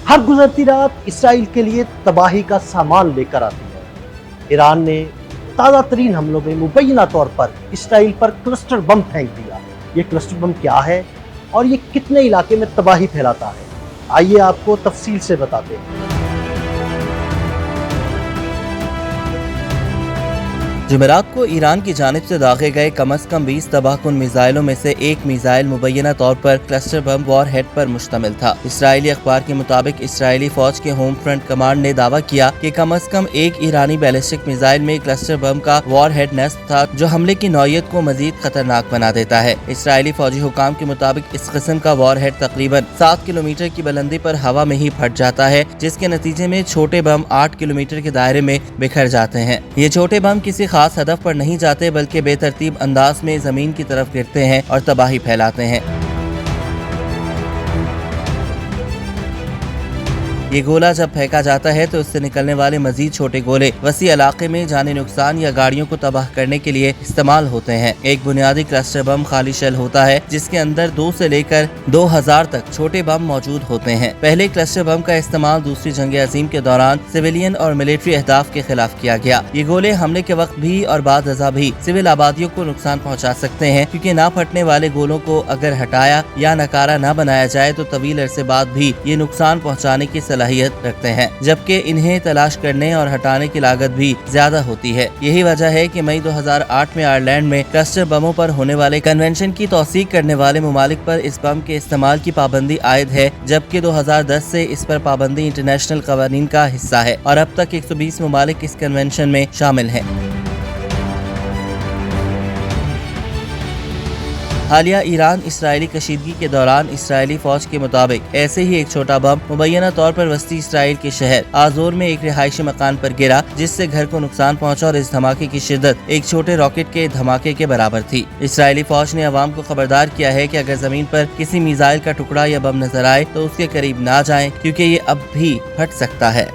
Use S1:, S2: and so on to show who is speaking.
S1: हर गुजरती रात इसराइल के लिए तबाही का सामान लेकर आती है। ईरान ने ताज़ा तरीन हमलों में मुबैना तौर पर इसराइल पर क्लस्टर बम फेंक दिया। ये क्लस्टर बम क्या है और ये कितने इलाके में तबाही फैलाता है, आइए आपको तफसील से बताते हैं।
S2: जुमेरात को ईरान की जानिब से दागे गए कम अज कम 20 तबाहकुन मिसाइलों में से एक मिसाइल मुबैना तौर पर क्लस्टर बम वॉर हेड पर मुश्तमिल था। इसराइली अखबार के मुताबिक इसराइली फौज के होम फ्रंट कमांड ने दावा किया कि कम अज कम एक ईरानी बैलिस्टिक मिसाइल में क्लस्टर बम का वॉर हेड नेस्प था, जो हमले की नौयत को मजीद खतरनाक बना देता है। इसराइली फौजी हुकाम के मुताबिक इस किस्म का वॉर हेड तकरीबन 7 किलोमीटर की बुलंदी पर हवा में ही फट जाता है, जिसके नतीजे में छोटे बम 8 किलोमीटर के दायरे में बिखर जाते हैं। ये छोटे बम किसी खास हदफ पर नहीं जाते, बल्कि बेतरतीब अंदाज में जमीन की तरफ गिरते हैं और तबाही फैलाते हैं। ये गोला जब फेंका जाता है तो इससे निकलने वाले मजीद छोटे गोले वसी इलाके में जानी नुकसान या गाड़ियों को तबाह करने के लिए इस्तेमाल होते हैं। एक बुनियादी क्लस्टर बम खाली शेल होता है, जिसके अंदर 2 से लेकर 2000 तक छोटे बम मौजूद होते हैं। पहले क्लस्टर बम का इस्तेमाल दूसरी जंग अजीम के दौरान सिविलियन और मिलिट्री अहदाफ के खिलाफ किया गया। ये गोले हमले के वक्त भी और बाद अज़ा भी सिविल आबादियों को नुकसान पहुँचा सकते हैं, क्योंकि ना फटने वाले गोलों को अगर हटाया या नकारा न बनाया जाए तो तवील अरसे बाद भी ये नुकसान पहुँचाने की सलाहियत रखते हैं, जबकि इन्हें तलाश करने और हटाने की लागत भी ज्यादा होती है। यही वजह है कि मई 2008 में आयरलैंड में क्लस्टर बमों पर होने वाले कन्वेंशन की तौसीक करने वाले ममालिक पर इस बम के इस्तेमाल की पाबंदी आयद है, जबकि 2010 से इस पर पाबंदी इंटरनेशनल कवानीन का हिस्सा है और अब तक 120 ममालिक इस कन्वेंशन में शामिल हैं। हालिया ईरान इसराइली कशीदगी के दौरान इसराइली फौज के मुताबिक ऐसे ही एक छोटा बम मुबैना तौर पर वस्ती इसराइल के शहर आजोर में एक रिहायशी मकान पर गिरा, जिससे घर को नुकसान पहुंचा और इस धमाके की शिद्दत एक छोटे रॉकेट के धमाके के बराबर थी। इसराइली फौज ने अवाम को खबरदार किया है कि अगर जमीन पर किसी मिसाइल का टुकड़ा या बम नजर आए तो उसके करीब ना जाएं, क्योंकि ये अब भी फट सकता है।